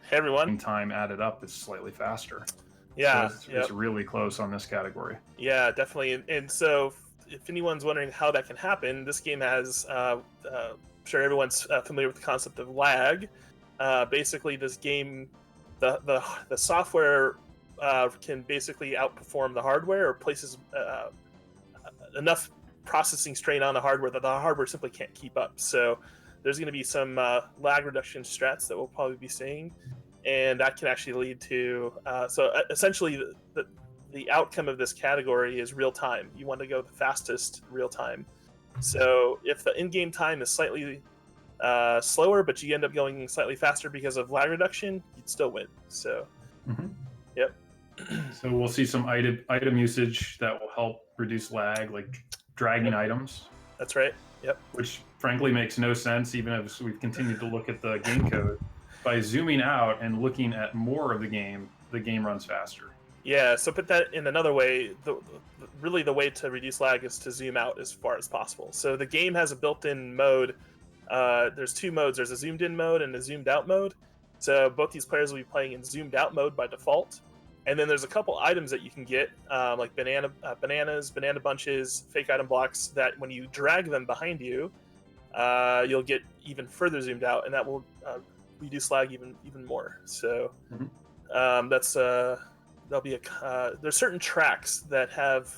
Hey everyone. Time added up is slightly faster. Yeah, so it's really close on this category. Yeah, definitely. And so, if anyone's wondering how that can happen, this game has. I'm sure everyone's familiar with the concept of lag. Basically, this game, the software can basically outperform the hardware, or places enough processing strain on the hardware that the hardware simply can't keep up. So there's going to be some lag reduction strats that we'll probably be seeing, and that can actually lead to essentially the outcome of this category is real time. You want to go the fastest real time. So if the in-game time is slightly slower, but you end up going slightly faster because of lag reduction, you'd still win. So, Yep. So we'll see some item usage that will help reduce lag, like dragging items. That's right. Yep. Which frankly makes no sense, even as we've continued to look at the game code. By zooming out and looking at more of the game runs faster. Yeah, so put that in another way, really the way to reduce lag is to zoom out as far as possible. So the game has a built-in mode. There's two modes. There's a zoomed-in mode and a zoomed-out mode. So both these players will be playing in zoomed-out mode by default. And then there's a couple items that you can get, like bananas, banana bunches, fake item blocks, that when you drag them behind you, you'll get even further zoomed out, and that will reduce lag even more. So there'll be there's certain tracks that have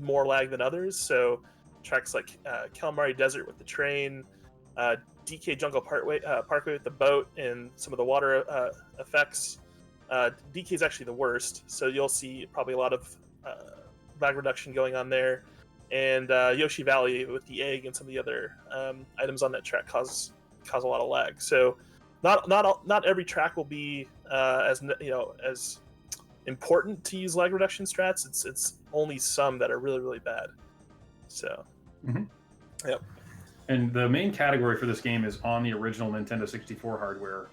more lag than others. So tracks like Calamari Desert with the train, DK Jungle Parkway with the boat and some of the water effects. DK is actually the worst, so you'll see probably a lot of lag reduction going on there. And Yoshi Valley with the egg and some of the other items on that track cause a lot of lag. So not every track will be as important to use lag reduction strats. It's only some that are really bad. So, Yep. And the main category for this game is on the original Nintendo 64 hardware.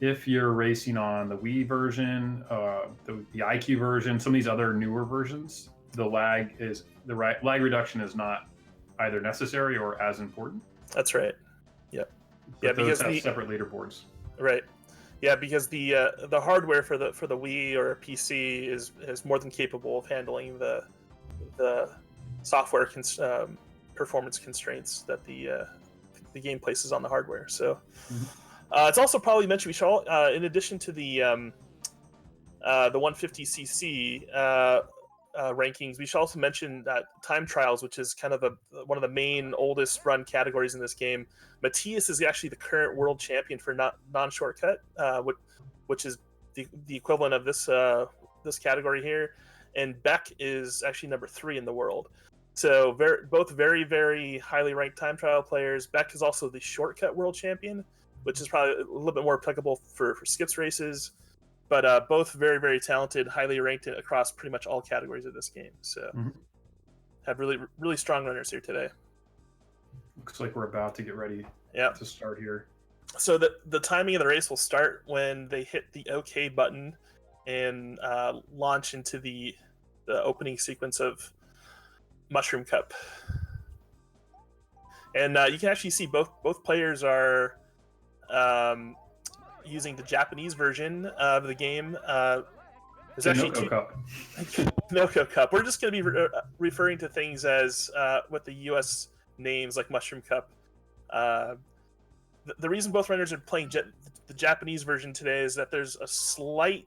If you're racing on the Wii version, the IQ version, some of these other newer versions, the lag reduction is not either necessary or as important. That's right. Yep. But those have separate leaderboards. Right. Yeah, because the hardware for the Wii or PC is more than capable of handling the software performance constraints that the game places on the hardware. So it's also probably mentioned we should in addition to the 150cc rankings, we should also mention that time trials, which is kind of one of the main oldest run categories in this game. Matthias is actually the current world champion for non-shortcut, which is the equivalent of this category here, and Beck is actually number 3 in the world. So both very, very highly ranked time trial players. Beck is also the shortcut world champion, which is probably a little bit more applicable for skips races. But both very, very talented, highly ranked across pretty much all categories of this game. So have really, really strong runners here today. Looks like we're about to get ready to start here. So the timing of the race will start when they hit the OK button and launch into the opening sequence of Mushroom Cup. And you can actually see both players are using the Japanese version of the game. There's actually Noko Cup. We're just going to be referring to things as with the U.S. names like Mushroom Cup. The reason both runners are playing the Japanese version today is that there's a slight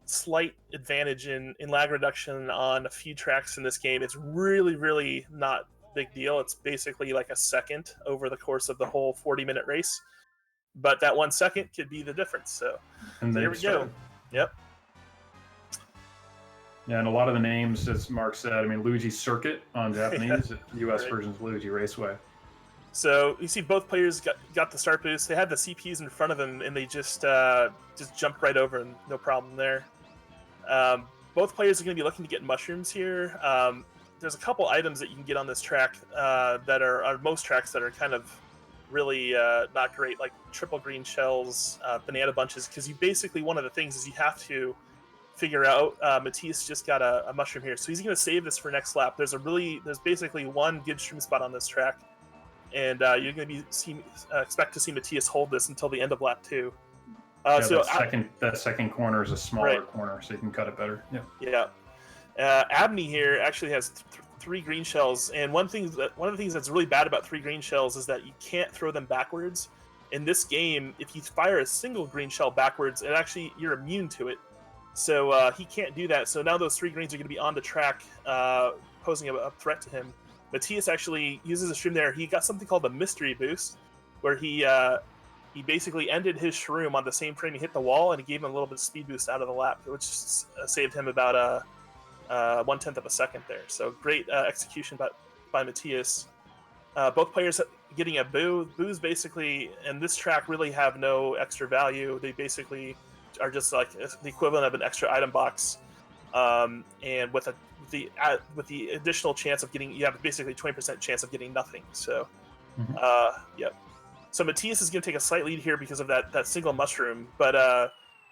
advantage in lag reduction on a few tracks in this game. It's really, really not a big deal. It's basically like a second over the course of the whole 40-minute race. But that 1 second could be the difference. So there we go. Yep. Yeah, and a lot of the names, as Mark said, I mean, Luigi Circuit on Japanese, U.S. version's Luigi Raceway. So you see both players got the start boost. They had the CPs in front of them, and they just jumped right over, and no problem there. Both players are going to be looking to get mushrooms here. There's a couple items that you can get on this track that are most tracks that are kind of really not great, like triple green shells, banana bunches, because you basically, one of the things is you have to figure out, Matthias just got a mushroom here, so he's going to save this for next lap. There's basically one good stream spot on this track, and you're going to expect to see Matthias hold this until the end of lap 2. Yeah, that second corner is a smaller corner, so you can cut it better. Yeah. Yeah. Abney here actually has 3 green shells, and one of the things that's really bad about 3 green shells is that you can't throw them backwards. In this game, if you fire a single green shell backwards, you're immune to it. So he can't do that. So now those 3 greens are going to be on the track, posing a threat to him. Matthias actually uses a shroom there. He got something called the mystery boost, where he basically ended his shroom on the same frame he hit the wall, and it gave him a little bit of speed boost out of the lap, which saved him about 1/10 of a second there. So great execution by Matthias. Both players getting a boo. Boos basically, in this track, really have no extra value. They basically are just like the equivalent of an extra item box, and with the additional chance of getting, you have basically 20% chance of getting nothing. So, yep. So Matthias is going to take a slight lead here because of that single mushroom, but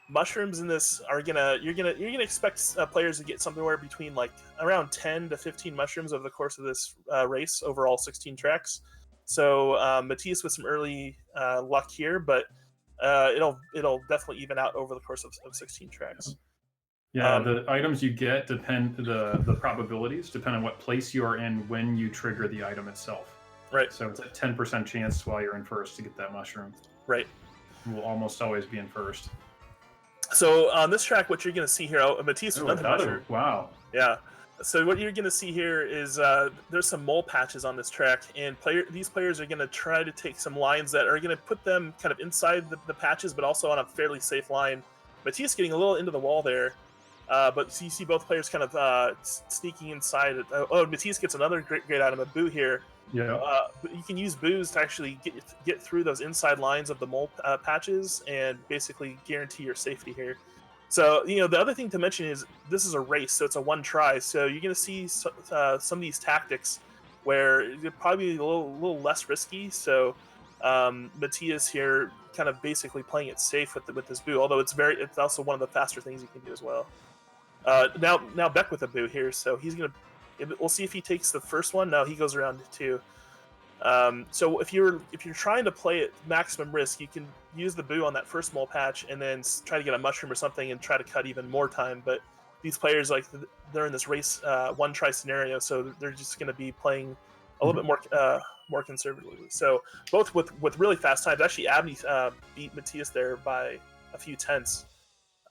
mushrooms in this are you're gonna expect players to get somewhere between like around 10 to 15 mushrooms over the course of this race, overall 16 tracks. So Matthias with some early luck here, but it'll definitely even out over the course of 16 tracks. Yeah, the items you get depend, the probabilities depend on what place you are in when you trigger the item itself. Right. So it's a 10% chance while you're in first to get that mushroom. Right. You will almost always be in first. So on this track, what you're going to see here, Matthias with another mushroom. Wow. Yeah. So what you're going to see here is there's some mole patches on this track, and these players are going to try to take some lines that are going to put them kind of inside the patches, but also on a fairly safe line. Matthias getting a little into the wall there, but you see both players kind of sneaking inside. Matthias gets another great item, a boo here. Yeah. You can use boos to actually get through those inside lines of the mole patches and basically guarantee your safety here. So, the other thing to mention is this is a race, so it's a one try. So you're going to see some of these tactics where they're probably a little less risky. So Matthias here kind of basically playing it safe with this boo, although it's also one of the faster things you can do as well. Now Beck with a boo here, so he's going to. We'll see if he takes the first one. No, he goes around 2. So if you're trying to play at maximum risk, you can use the boo on that first mole patch and then try to get a mushroom or something and try to cut even more time. But these players, they're in this race one try scenario, so they're just going to be playing a little bit more conservatively. So both with really fast times. Actually, Abney beat Matthias there by a few tenths,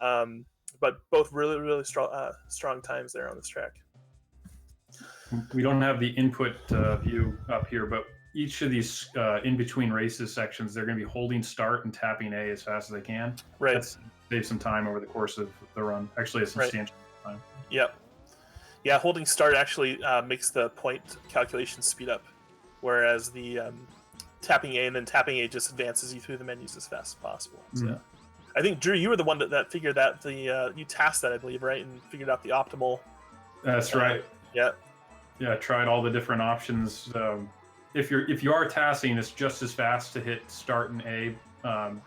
but both really strong times there on this track. We don't have the input view up here, but each of these in-between races sections, they're going to be holding start and tapping A as fast as they can. Right. That's save some time over the course of the run. Actually, a substantial time. Yep. Yeah, holding start actually makes the point calculation speed up, whereas the tapping A and then tapping A just advances you through the menus as fast as possible. So I think, Drew, you were the one that figured that you tasked that, I believe, right, and figured out the optimal. That's right. Yeah. Yeah, tried all the different options. If you are tasking, it's just as fast to hit start and A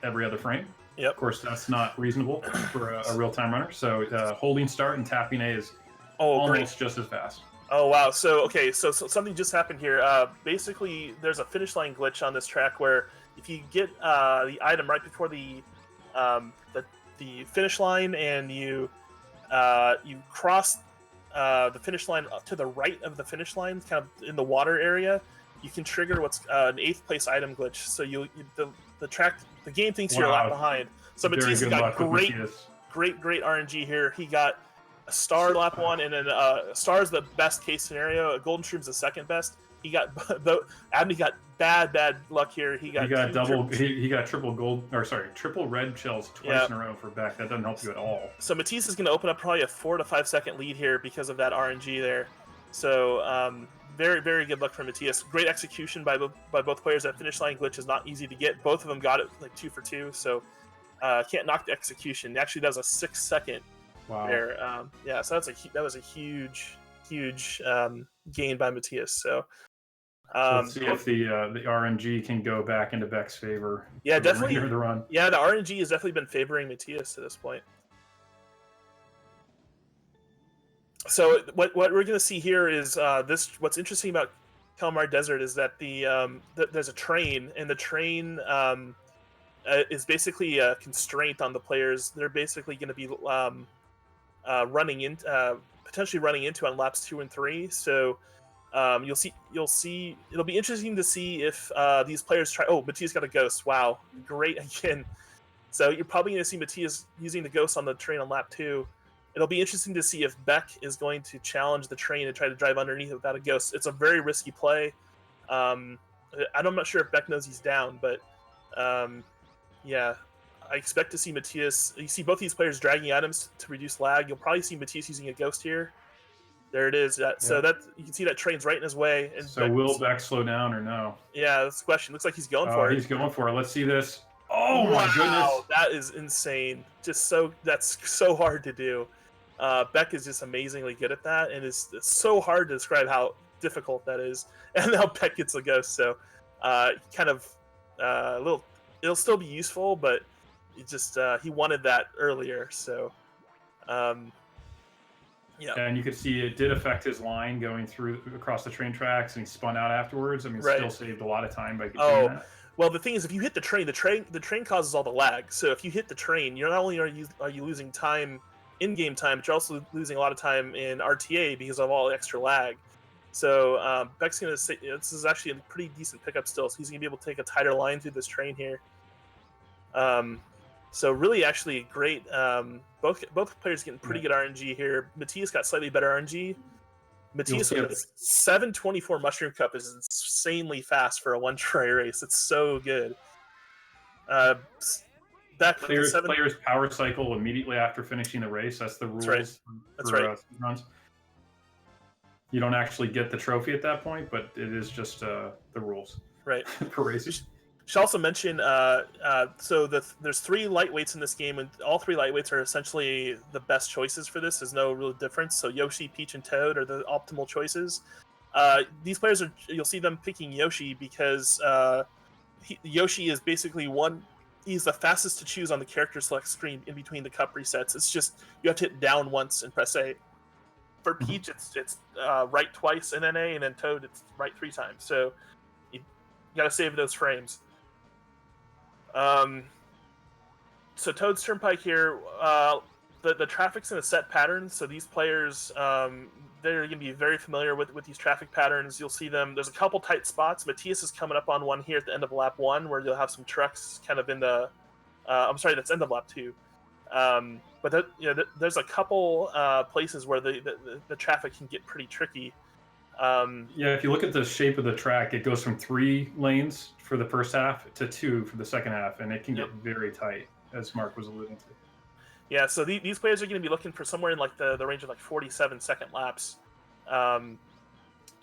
every other frame. Yep. Of course, that's not reasonable for a real-time runner. So holding start and tapping A is almost just as fast. Oh wow! So something just happened here. Basically, there's a finish line glitch on this track where if you get the item right before the finish line and you cross the finish line to the right of the finish line, kind of in the water area, you can trigger what's an 8th place item glitch. So the game thinks you're a lap behind. So Matthias got great RNG here. He got a star lap 1, and then a star is the best case scenario. A golden shroom's the second best. Abney got bad luck here. He got triple red shells twice in a row for Beck. That doesn't help you at all. So Matthias is going to open up probably a 4 to 5 second lead here because of that RNG there. So very, very good luck for Matthias. Great execution by both players. That finish line glitch is not easy to get. Both of them got it like 2 for 2. So can't knock the execution. Actually, that was a 6 second there. So that was a huge gain by Matthias. So. Let's see if the RNG can go back into Beck's favor. Yeah, definitely. The run. Yeah, the RNG has definitely been favoring Matthias to this point. So what we're going to see here is what's interesting about Kalmar Desert is that there's a train, and the train is basically a constraint on the players. They're basically going to be running in, potentially running into on laps 2 and 3. So you'll see. It'll be interesting to see if these players try. Oh, Matias got a ghost. Wow, great again. So you're probably going to see Matias using the ghost on the train on lap 2. It'll be interesting to see if Beck is going to challenge the train and try to drive underneath without a ghost. It's a very risky play. I'm not sure if Beck knows he's down, but yeah, I expect to see Matias. You see both these players dragging items to reduce lag. You'll probably see Matias using a ghost here. There it is. So that you can see that train's right in his way. And so will Beck slow down or no? Yeah, that's the question. Looks like he's going for it. He's going for it. Let's see this. Oh my goodness! Wow, that is insane. That's so hard to do. Beck is just amazingly good at that, and it's so hard to describe how difficult that is. And now Beck gets a ghost, so kind of a little. It'll still be useful, but it just he wanted that earlier, so yeah. And you could see it did affect his line going through across the train tracks, and he spun out afterwards. I mean, right. Still saved a lot of time by doing that. Well, the thing is, if you hit the train causes all the lag. So if you hit the train, you're not only are you losing time, in-game time, but you're also losing a lot of time in RTA because of all the extra lag. So Beck's gonna say this is actually a pretty decent pickup still. So he's gonna be able to take a tighter line through this train here. So really, actually great. Both players getting pretty good RNG here. Matias got slightly better RNG. Matias with 724 Mushroom Cup is insanely fast for a one-try race. It's so good. Players power cycle immediately after finishing the race. That's the rules. That's right. Runs. You don't actually get the trophy at that point, but it is just the rules. Right. For races. Should also mention, there's 3 lightweights in this game, and all 3 lightweights are essentially the best choices for this. There's no real difference. So Yoshi, Peach, and Toad are the optimal choices. These players you'll see them picking Yoshi because Yoshi is basically he's the fastest to choose on the character select screen in between the cup resets. It's just you have to hit down once and press A. For Peach, it's right twice in NA, and then Toad, it's right 3 times. So you gotta save those frames. So Toad's Turnpike here, the traffic's in a set pattern, so these players, they're going to be very familiar with these traffic patterns. You'll see them, there's a couple tight spots. Matias is coming up on one here at the end of lap 1, where you'll have some trucks kind of in the, that's end of lap 2. But there's a couple places where the traffic can get pretty tricky. Yeah, if you look at the shape of the track, it goes from 3 lanes for the first half to 2 for the second half, and it can get very tight, as Mark was alluding to. Yeah, so these players are going to be looking for somewhere in like the range of like 47-second laps. And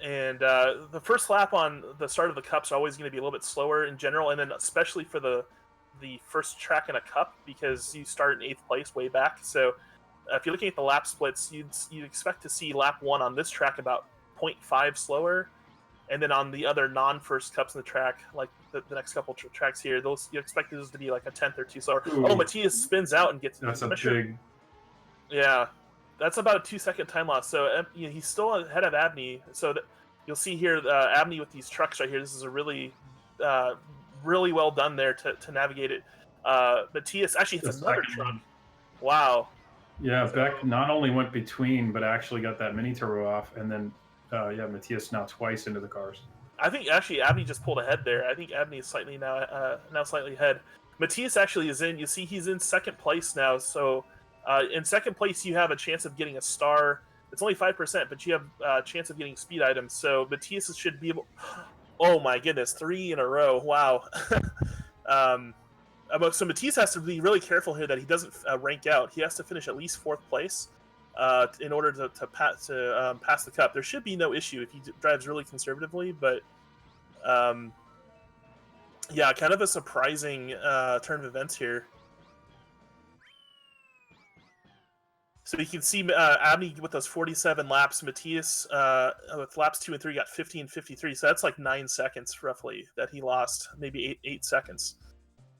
the first lap on the start of the cups are always going to be a little bit slower in general, and then especially for the first track in a cup, because you start in 8th place way back. So if you're looking at the lap splits, you'd expect to see lap 1 on this track about 0.5 slower, and then on the other non-first cups in the track, like the next couple tracks here, you expect those to be like a 10th or 2 slower. Ooh. Oh, Matias spins out and gets that's a big. Yeah, that's about a 2-second time loss. So he's still ahead of Abney. So you'll see here Abney with these trucks right here. This is a really really well done there to navigate it. Matias actually hits another truck. Wow. Yeah, Beck not only went between, but actually got that mini turbo off, and then Matias now twice into the cars. I think actually Abney just pulled ahead there. I think Abney is slightly now slightly ahead. Matias actually is in. You see, he's in 2nd place now. So in 2nd place, you have a chance of getting a star. It's only 5%, but you have a chance of getting speed items. So Matias should be able. Oh my goodness, 3 in a row! Wow. So Matias has to be really careful here that he doesn't rank out. He has to finish at least 4th place in order to pass the cup. There should be no issue if he drives really conservatively, but yeah, kind of a surprising turn of events here. So you can see Abney with those 47 laps. Matias with laps 2 and 3 got 15:53. So that's like 9 seconds roughly that he lost, maybe 8 seconds.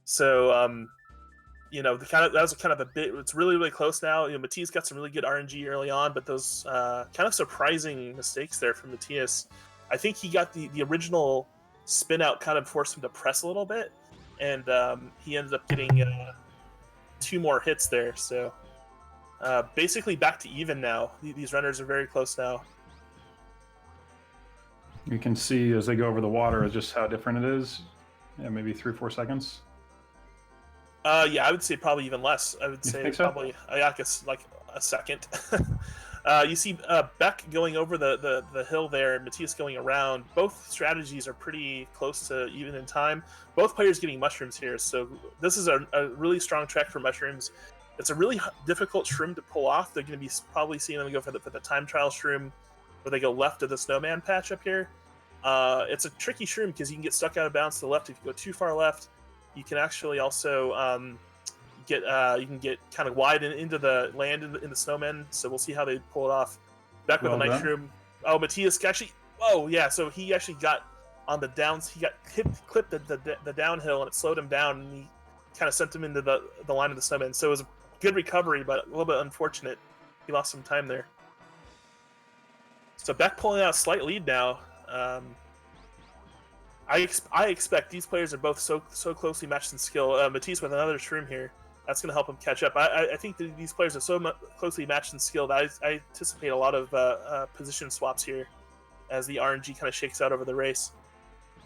So that was kind of a bit. It's really, really close now. Matias got some really good RNG early on, but those kind of surprising mistakes there from Matias. I think he got the original spin out kind of forced him to press a little bit, and he ended up getting 2 more hits there. So basically back to even now. These runners are very close now. You can see as they go over the water just how different it is. Yeah, maybe 3 or 4 seconds. Yeah, I would say probably even less. I would say probably, I guess, like a second. You see Beck going over the hill there, and Matthias going around. Both strategies are pretty close to even in time. Both players getting mushrooms here, so this is a really strong track for mushrooms. It's a really difficult shroom to pull off. They're going to be probably seeing them go for the time trial shroom, where they go left of the snowman patch up here. It's a tricky shroom because you can get stuck out of bounds to the left. If you go too far left, you can actually also get kind of wide into the land in the snowman. So we'll see how they pull it off. Back with a nice shroom. Oh, Matthias actually. Oh yeah, so he actually got on the downs. He got clipped the downhill, and it slowed him down, and he kind of sent him into the line of the snowman. So it was a good recovery, but a little bit unfortunate. He lost some time there. So Beck pulling out a slight lead now. I expect these players are both so closely matched in skill. Matisse with another shroom here. That's going to help him catch up. I think that these players are so closely matched in skill that I anticipate a lot of position swaps here as the RNG kind of shakes out over the race.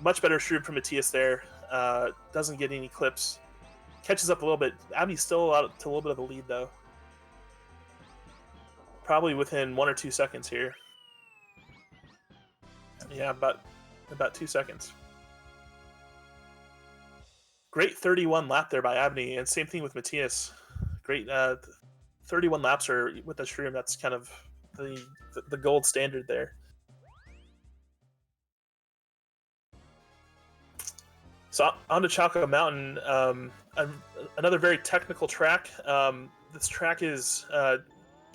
Much better shroom from Matthias there. Doesn't get any clips. Catches up a little bit. Abney's still out to a little bit of a lead, though. Probably within 1 or 2 seconds here. Yeah, about 2 seconds. Great 31 lap there by Abney, and same thing with Matthias. Great 31 laps are with the shroom. That's kind of the gold standard there. So on to Chalco Mountain, another very technical track. This track is kind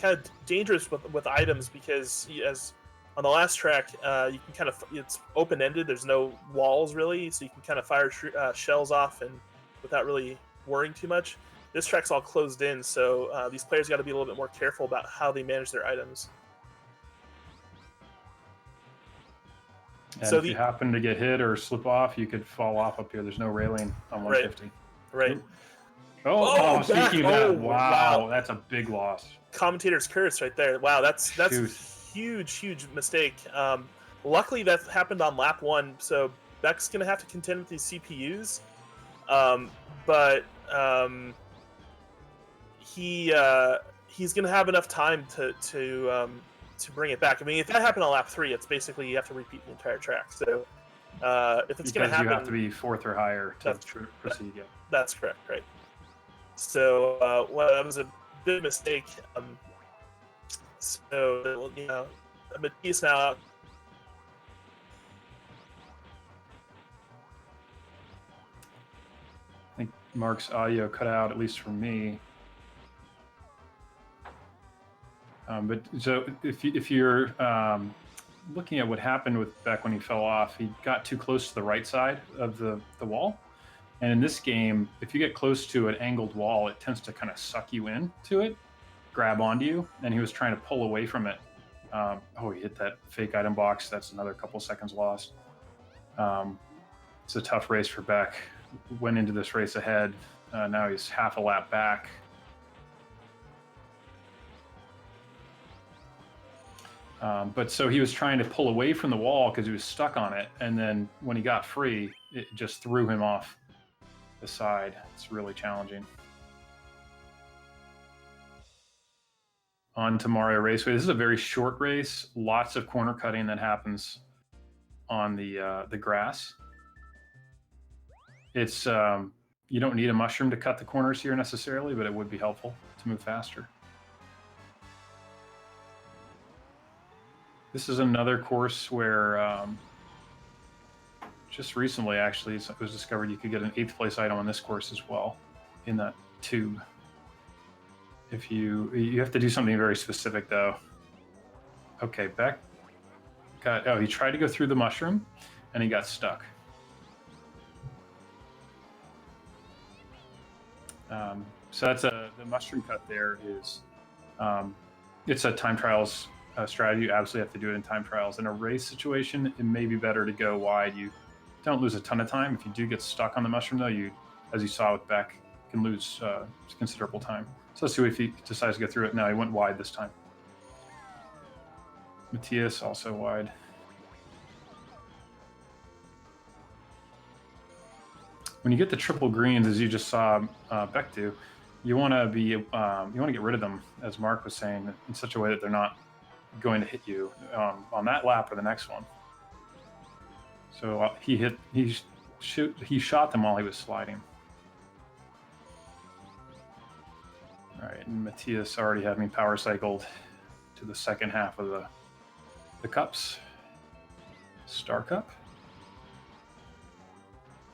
of dangerous with items because as on the last track, you can kind of, it's open-ended. There's no walls really, so you can kind of fire shells off and without really worrying too much. This track's all closed in, so these players got to be a little bit more careful about how they manage their items. And so if you happen to get hit or slip off, you could fall off up here. There's no railing on 150. Right. Oh, speaking of that, wow, that's a big loss. Commentator's curse right there. Wow, that's huge mistake. Luckily that happened on lap 1, so Beck's gonna have to contend with these CPUs, but he's gonna have enough time to bring it back. I mean, if that happened on lap 3, it's basically you have to repeat the entire track. So if it's gonna happen, you have to be 4th or higher to proceed. Yeah, that's correct, right? So that was a big mistake. So you know, Matthias now. I think Mark's audio cut out, at least for me. But so if you're looking at what happened with Beck when he fell off, he got too close to the right side of the wall. And in this game, if you get close to an angled wall, it tends to kind of suck you into it, grab onto you. And he was trying to pull away from it. He hit that fake item box. That's another couple seconds lost. It's a tough race for Beck. Went into this race ahead. Now he's half a lap back. But so he was trying to pull away from the wall because he was stuck on it. And then when he got free, it just threw him off the side. It's really challenging. On to Mario Raceway. This is a very short race. Lots of corner cutting that happens on the grass. It's you don't need a mushroom to cut the corners here necessarily, but it would be helpful to move faster. This is another course where just recently, actually, it was discovered you could get an 8th place item on this course as well in that tube. If you have to do something very specific though. Okay, Beck he tried to go through the mushroom and he got stuck. So that's the mushroom cut there is, it's a time trials strategy. You absolutely have to do it in time trials. In a race situation, it may be better to go wide. You don't lose a ton of time. If you do get stuck on the mushroom though, you as you saw with Beck, can lose considerable time. So let's see if he decides to get through it. No, he went wide this time. Matthias also wide. When you get the triple greens, as you just saw Beck do, you want to be you want to get rid of them, as Mark was saying, in such a way that they're not going to hit you on that lap or the next one. So he shot them while he was sliding. All right, and Matthias already had me power cycled to the second half of the cups. Star Cup.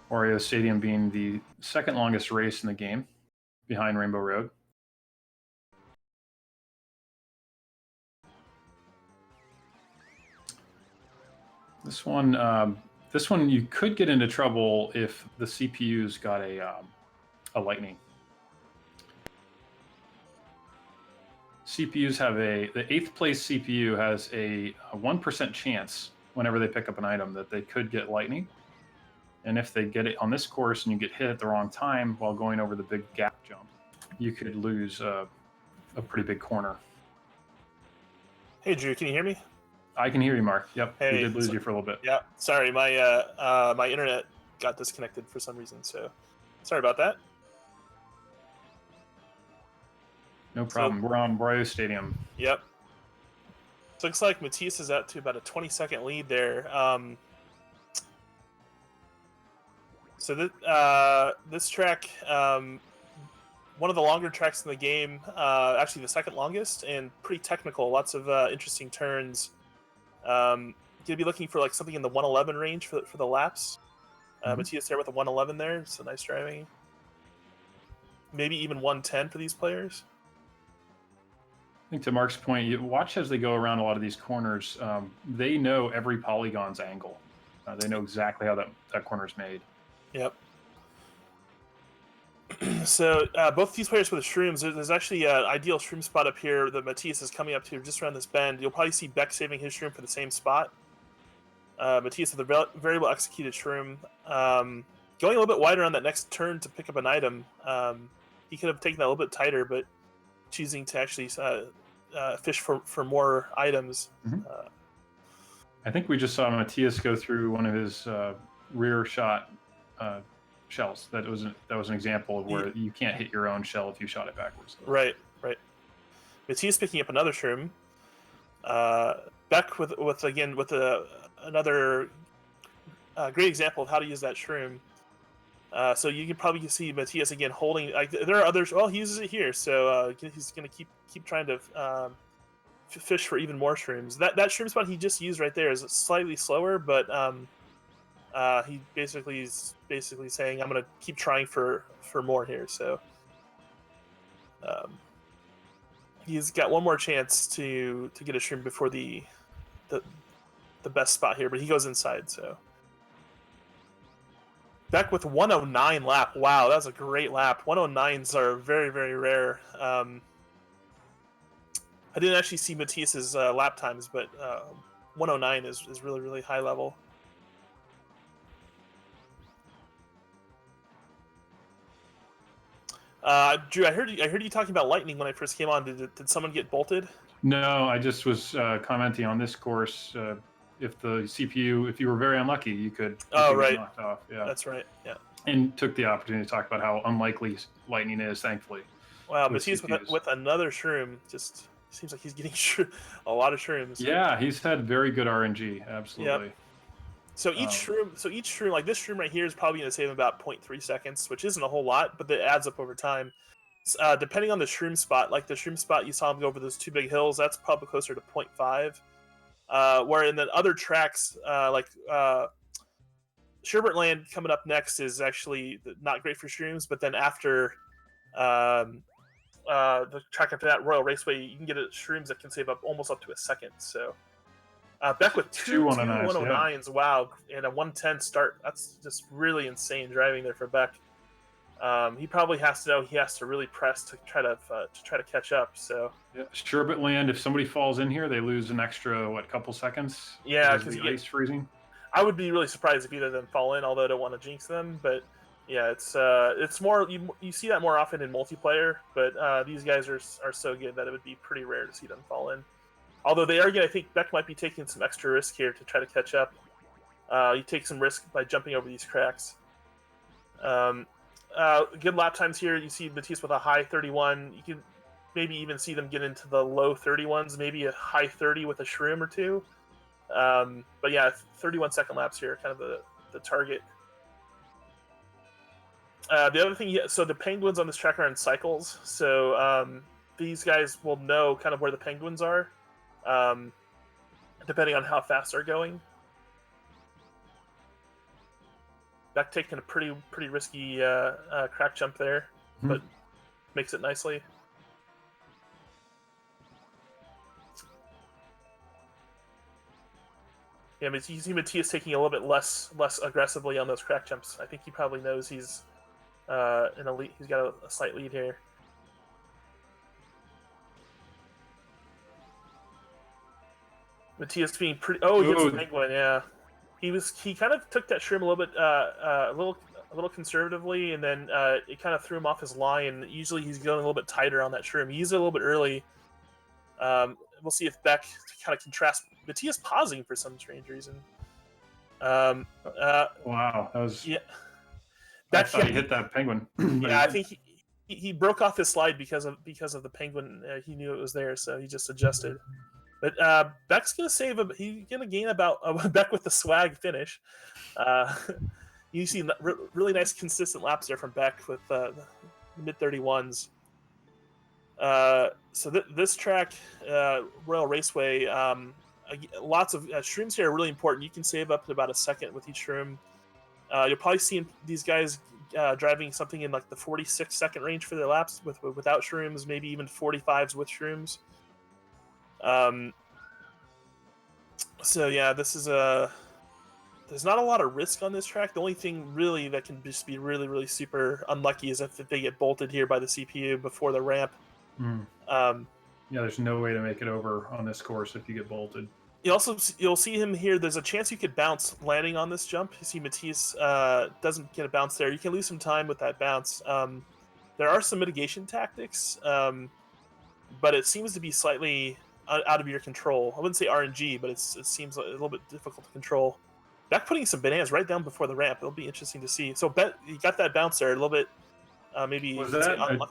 Oreo Stadium being the second longest race in the game, behind Rainbow Road. This one you could get into trouble if the CPU's got a lightning. CPUs have the 8th place CPU has a 1% chance whenever they pick up an item that they could get lightning. And if they get it on this course and you get hit at the wrong time while going over the big gap jump, you could lose a pretty big corner. Hey, Drew, can you hear me? I can hear you, Mark. Yep, hey, we did lose you for a little bit. Yeah, sorry, my internet got disconnected for some reason, so sorry about that. No problem. We're on Oreo Stadium. Yep. So looks like Matthias is out to about a 20-second lead there. So this track, one of the longer tracks in the game, actually the second longest, and pretty technical. Lots of interesting turns. Gonna be looking for like something in the 111 range for the laps. Matthias there with a 111 there, so nice driving. Maybe even 110 for these players. I think to Mark's point, you watch as they go around a lot of these corners. They know every polygon's angle. They know exactly how that corner is made. Yep. So both these players with the shrooms, there's actually an ideal shroom spot up here that Matthias is coming up to just around this bend. You'll probably see Beck saving his shroom for the same spot. Matthias with a very well executed shroom. Going a little bit wider on that next turn to pick up an item. He could have taken that a little bit tighter, but choosing to actually fish for more items. I think we just saw Matthias go through one of his rear shot shells. That was an example of where you can't hit your own shell if you shot it backwards. Right. Matthias picking up another shroom. Beck with another great example of how to use that shroom. So you can probably see Matthias again holding. There are others. Well, he uses it here, so he's going to keep trying to fish for even more shrooms. That shroom spot he just used right there is slightly slower, but he basically is saying I'm going to keep trying for more here. So he's got one more chance to get a shroom before the best spot here, but he goes inside. So. Beck with 109 lap. Wow, that's a great lap. 109s are very, very rare. I didn't actually see Matthias's lap times, but 109 is really, really high level. Drew, I heard you talking about lightning when I first came on. Did someone get bolted? No, I just was commenting on this course. If the CPU, if you were very unlucky, you could right. get knocked off. Yeah, that's right. Yeah, and took the opportunity to talk about how unlikely lightning is. Thankfully. Wow, Matthias with another shroom. Just seems like he's getting a lot of shrooms. Yeah, he's had very good RNG. Absolutely. Yep. So each shroom, like this shroom right here, is probably going to save about 0.3 seconds, which isn't a whole lot, but it adds up over time. Depending on the shroom spot, like the shroom spot you saw him go over those two big hills, that's probably closer to 0.5. Where in the other tracks, like Sherbert Land coming up next is actually not great for shrooms, but then after the track after that, Royal Raceway, you can get shrooms that can save almost up to a second. So Beck with two 109s, wow, and a 110 start. That's just really insane driving there for Beck. He probably has to know he has to really press to try to catch up. So yeah, Sherbet Land. If somebody falls in here, they lose an extra couple seconds. Yeah, because the ice freezing. I would be really surprised if either of them fall in, although I don't want to jinx them. But Yeah, it's more you see that more often in multiplayer, but these guys are so good that it would be pretty rare to see them fall in. Although they are good, I think Beck might be taking some extra risk here to try to catch up. You take some risk by jumping over these cracks. Good lap times here. You see Matisse with a high 31. You can maybe even see them get into the low 31s, maybe a high 30 with a shroom or two. But yeah, 31-second laps here, kind of the target. The other thing, so the penguins on this track are in cycles, so these guys will know kind of where the penguins are, depending on how fast they're going. Beck taking a pretty risky crack jump there, but makes it nicely. Yeah, but you see Matthias taking a little bit less aggressively on those crack jumps. I think he probably knows he's in a lead. He's got a slight lead here. Matthias being pretty. Oh, he hits the penguin. Yeah, he kind of took that shrimp a little bit a little conservatively, and then it kind of threw him off his line. Usually he's going a little bit tighter on that shrimp. He used it a little bit early. We'll see if Beck kind of contrasts. Matthias pausing for some strange reason. Wow, that was. Yeah. I thought he hit that penguin. Yeah, I think he broke off his slide because of the penguin. He knew it was there, so he just adjusted. But Beck's gonna save him. He's gonna gain about Beck with the swag finish. You see really nice consistent laps there from Beck with the mid 31s. So this track, Royal Raceway, lots of shrooms here are really important. You can save up to about a second with each shroom. You'll probably see these guys driving something in like the 46-second range for their laps without shrooms, maybe even 45s with shrooms. So yeah, this is there's not a lot of risk on this track. The only thing really that can just be really super unlucky is if they get bolted here by the CPU before the ramp. Yeah, there's no way to make it over on this course if you get bolted. You'll see him here. There's a chance you could bounce landing on this jump. You see Matisse doesn't get a bounce there. You can lose some time with that bounce. There are some mitigation tactics, but it seems to be slightly out of your control. I wouldn't say RNG, but it seems a little bit difficult to control. Beck putting some bananas right down before the ramp. It'll be interesting to see. So you got that bounce there a little bit. Maybe was that?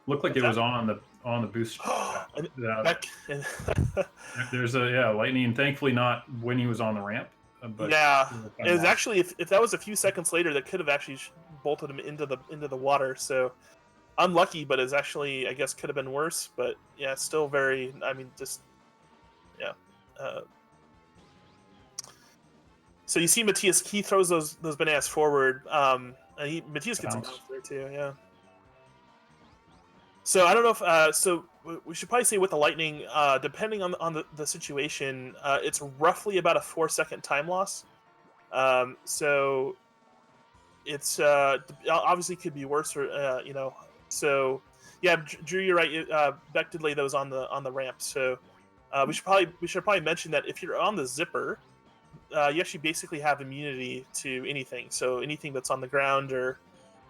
Looked like it was on the boost. Beck. There's lightning. Thankfully, not when he was on the ramp. But yeah, it was actually if that was a few seconds later, that could have actually bolted him into the water. So unlucky, but it's actually, I guess, could have been worse. But yeah, still very. I mean, just yeah. So you see Matthias, he throws those bananas forward. And Matthias gets a bounce there too. Yeah. So I don't know if so we should probably say with the lightning, depending on the situation, it's roughly about a 4-second time loss. So it's obviously could be worse, or So yeah, Drew, you're right. Beck did lay those on the ramp. So we should probably mention that if you're on the zipper, you actually basically have immunity to anything. So anything that's on the ground or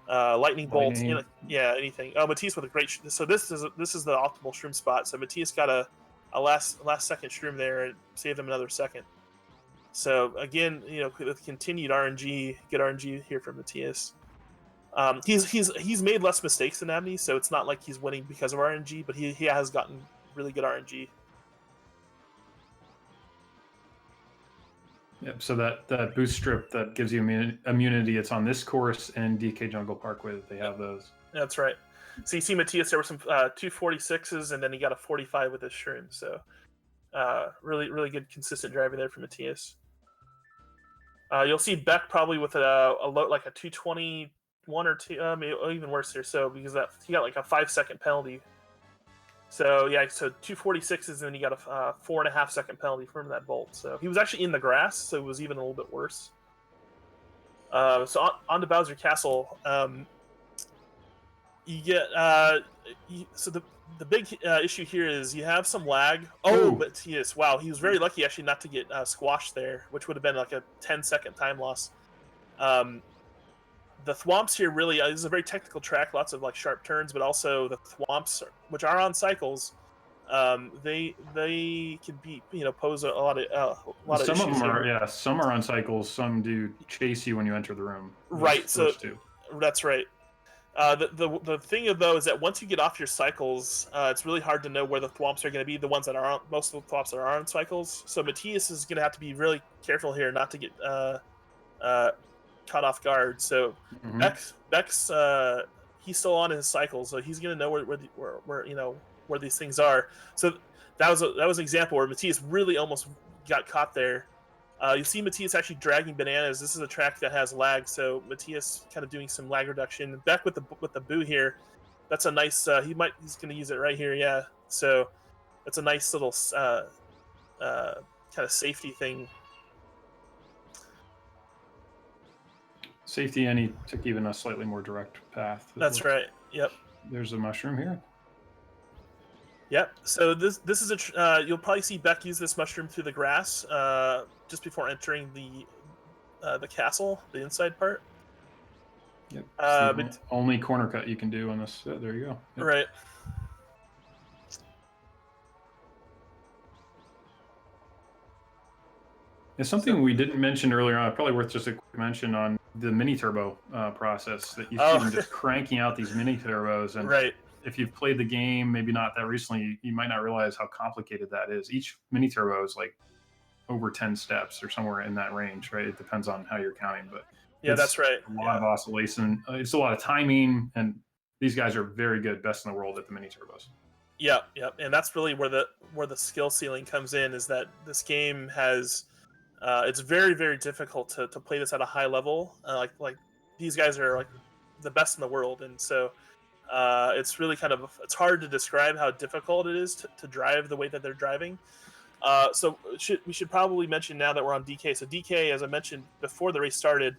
lightning bolts, anything. Oh, Matisse with a great. So this is the optimal shroom spot. So Matisse got a last second shroom there and saved him another second. So again, with continued RNG, good RNG here from Matthias. He's made less mistakes than Abney, so it's not like he's winning because of RNG, but he has gotten really good RNG. Yep. So that boost strip that gives you immunity, it's on this course and DK Jungle Parkway that they have those. That's right. So you see Matthias, there were some 246s, and then he got a 45 with his shroom. So really good consistent driving there for Matthias. You'll see Beck probably with a load like a 221 or 2, maybe even worse here. So because he got like a 5-second penalty. So yeah, so 246s, and then he got a 4.5-second penalty from that bolt. So he was actually in the grass, so it was even a little bit worse. So on to Bowser Castle, you get so the big issue here is you have some lag. Oh, but yes, wow, he was very lucky actually not to get squashed there, which would have been like a 10-second time loss. the thwomps here really this is a very technical track, lots of like sharp turns, but also the thwomps, which are on cycles, they can be pose a lot of Some of issues them are here. some are on cycles. Some do chase you when you enter the room. Right. So Those two. that's right. The thing though is that once you get off your cycles, it's really hard to know where the thwomps are going to be. The ones that are on, most of the thwomps that are on cycles. So Matthias is going to have to be really careful here not to get caught off guard. So Beck's he's still on his cycle, so he's going to know where these things are. So that was an example where Matthias really almost got caught there. You see Matthias actually dragging bananas. This is a track that has lag, so Matthias kind of doing some lag reduction. Beck with the boo here. That's a nice. He's going to use it right here. Yeah. So that's a nice little kind of safety thing. Safety, and he took even a slightly more direct path. That's right. Yep. There's a mushroom here. Yep. So this is you'll probably see Beck use this mushroom through the grass just before entering the castle, the inside part. Yep. The only corner cut you can do on this. There you go. Yep. Right. It's something we didn't mention earlier on. Probably worth just a quick mention on the mini turbo process that you see them just cranking out these mini turbos. And right. If you've played the game, maybe not that recently, you might not realize how complicated that is. Each mini turbo is like over 10 steps or somewhere in that range, right? It depends on how you're counting, but yeah, that's right. A lot of oscillation. It's a lot of timing, and these guys are very good, best in the world at the mini turbos. Yep, and that's really where the skill ceiling comes in. Is that this game has it's very, very difficult to play this at a high level. Like these guys are like the best in the world, and so it's really it's hard to describe how difficult it is to drive the way that they're driving. So we should probably mention now that we're on DK. So DK, as I mentioned before the race started,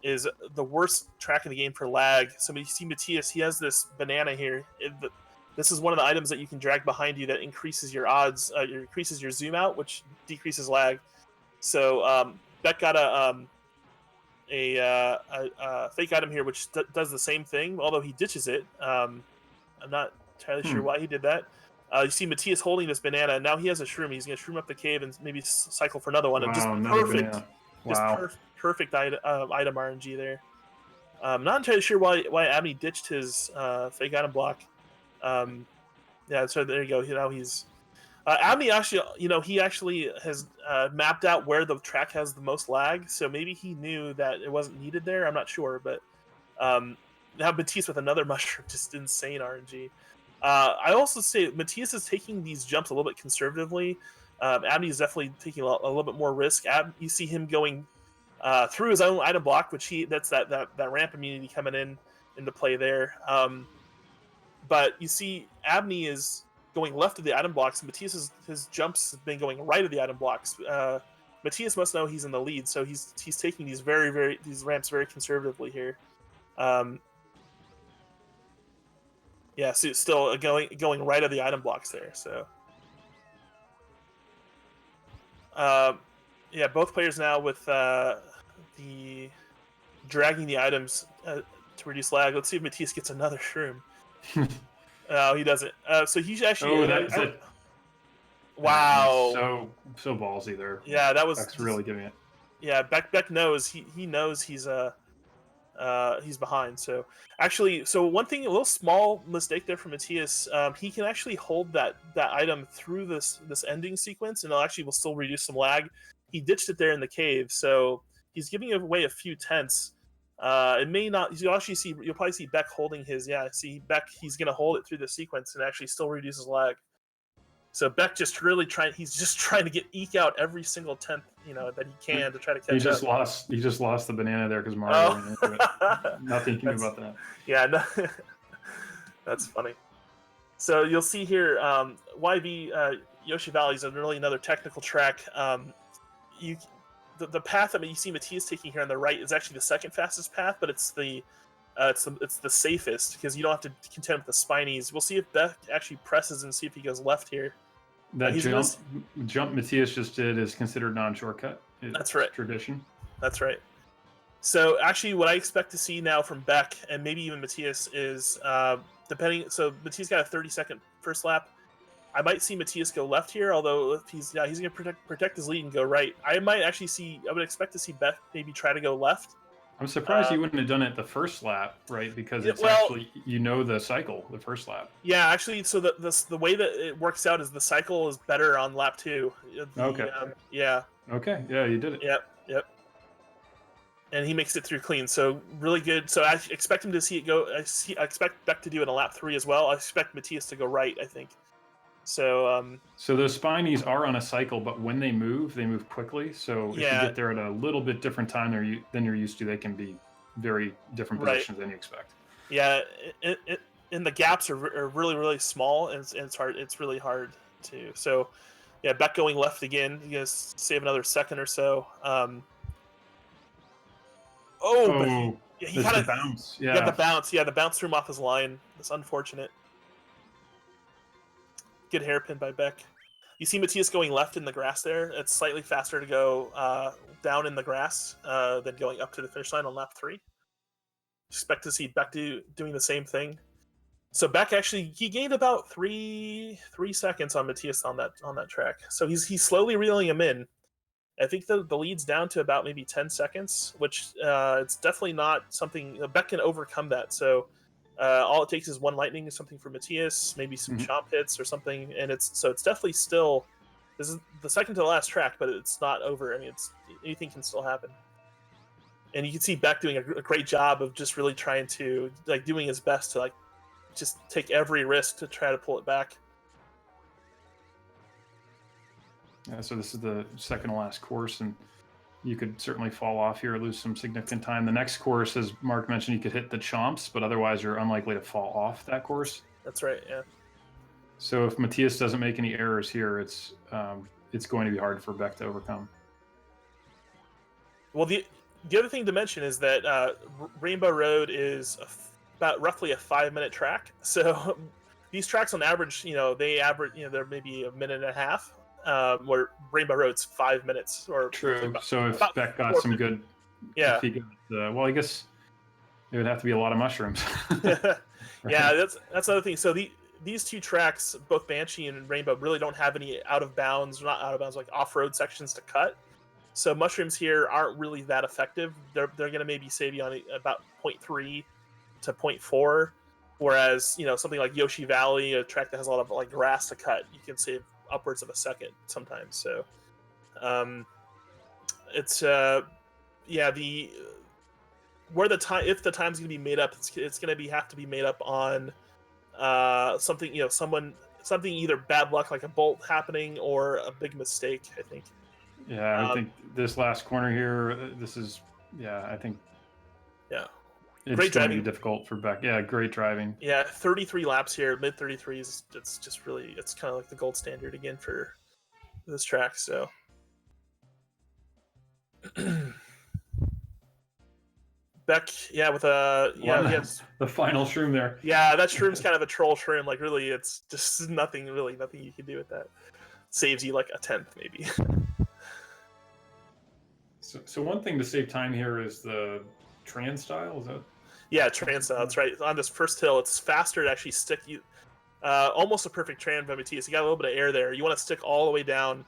is the worst track in the game for lag. So you see Matthias, he has this banana here. This is one of the items that you can drag behind you that increases your odds, increases your zoom out, which decreases lag. So Beck got a fake item here, which does the same thing, although he ditches it. I'm not entirely sure why he did that. You see Matthias holding this banana, and now he has a shroom. He's going to shroom up the cave and maybe cycle for another one. Wow, and just perfect, perfect item RNG there. I'm not entirely sure why Abney ditched his fake item block. Yeah, so there you go. Now he's Abney actually, he actually has mapped out where the track has the most lag, so maybe he knew that it wasn't needed there. I'm not sure, but now Matthias with another mushroom, just insane RNG. I also say Matthias is taking these jumps a little bit conservatively. Abney is definitely taking a little bit more risk. You see him going through his own item block, which that's that ramp immunity coming into play there. But you see Abney is going left of the item blocks, and Matthias his jumps have been going right of the item blocks. Matthias must know he's in the lead, so he's taking these these ramps very conservatively here. Yeah, so it's still going right of the item blocks there. So, yeah, both players now with the dragging the items to reduce lag. Let's see if Matthias gets another shroom. No, he doesn't. So he's actually. Oh, that's it. Wow. So ballsy there. Yeah, that was. Beck's really giving it. Yeah, Beck knows he knows he's behind. So actually, one thing, a little small mistake there for Matthias. He can actually hold that item through this ending sequence, and it will still reduce some lag. He ditched it there in the cave, so he's giving away a few tenths. It may not. You'll probably see Beck holding his. Yeah, see Beck. He's gonna hold it through the sequence and actually still reduces lag. So Beck he's just trying to eke out every single tenth, that he can to try to catch up. He just lost the banana there because Mario ran into it. Nothing you can do about that. Yeah, no, that's funny. So you'll see here, YV Yoshi Valley is really another technical track. The path that you see Matthias taking here on the right is actually the second fastest path, but it's the safest because you don't have to contend with the spinies. We'll see if Beck actually presses and see if he goes left here. That jump Matthias just did is considered non-shortcut. That's right. Tradition. That's right. So actually, what I expect to see now from Beck and maybe even Matthias is depending. So Matthias got a 30-second first lap. I might see Matthias go left here, although if he's going to protect his lead and go right. I would expect to see Beck maybe try to go left. I'm surprised you wouldn't have done it the first lap, right? Because it's actually, the cycle, the first lap. Yeah, actually, so the way that it works out is the cycle is better on lap 2. Okay. Yeah. Okay. Yeah, you did it. Yep. And he makes it through clean, so really good. So I expect him to see it go. I expect Beck to do it on lap 3 as well. I expect Matthias to go right, I think. So so those spinies are on a cycle, but when they move quickly. So if you get there at a little bit different time than you're used to, they can be very different positions than you expect. Yeah, and the gaps are really, really small, and it's hard. It's really hard to. So yeah, Beck going left again. You guys save another second or so. But he kind of bounce. Yeah, the bounce. Yeah, the bounce threw him off his line. It's unfortunate. Good hairpin by Beck. You see Matthias going left in the grass there. It's slightly faster to go down in the grass than going up to the finish line on lap 3. Expect to see Beck doing the same thing. So Beck actually he gained about three seconds on Matthias on that track. So he's slowly reeling him in. I think the lead's down to about maybe 10 seconds, which it's definitely not something Beck can overcome that. So all it takes is one lightning, something for Matthias, maybe some chomp hits or something, and it's definitely still. This is the second to the last track, but it's not over. I mean, anything can still happen. And you can see Beck doing a great job of just really trying to doing his best to just take every risk to try to pull it back. Yeah, so this is the second to last course, and you could certainly fall off here, lose some significant time. The next course, as Mark mentioned, you could hit the chomps, but otherwise you're unlikely to fall off that course. That's right, yeah. So if Matthias doesn't make any errors here, it's going to be hard for Beck to overcome. Well, the other thing to mention is that Rainbow Road is about roughly a 5-minute track. So these tracks on average, they're maybe a minute and a half. Where Rainbow Road's 5 minutes or true. So if Beck got some good, if he got, I guess it would have to be a lot of mushrooms. Right. Yeah, that's the other thing. So these two tracks, both Banshee and Rainbow, really don't have any not out of bounds, like off-road sections to cut. So mushrooms here aren't really that effective. They're going to maybe save you on about 0.3 to 0.4, whereas something like Yoshi Valley, a track that has a lot of grass to cut, you can save upwards of a second sometimes. So it's where the time, if the time's going to be made up, it's going to have to be made up on something something either bad luck like a bolt happening or a big mistake, I think. Yeah, I think this last corner here, I think it's great driving. Going to be difficult for Beck. Yeah, great driving. Yeah, 33 laps here, mid 33s. It's just really, it's kind of like the gold standard again for this track. So Beck, with the final shroom there. Yeah, that shroom's kind of a troll shroom. Really, it's just nothing you can do with that. Saves you like a tenth maybe. So one thing to save time here is the Tran style. Is that? Yeah, Tran style. That's right. On this first hill, it's faster to actually stick you. Almost a perfect Tran by Matthias. You got a little bit of air there. You want to stick all the way down.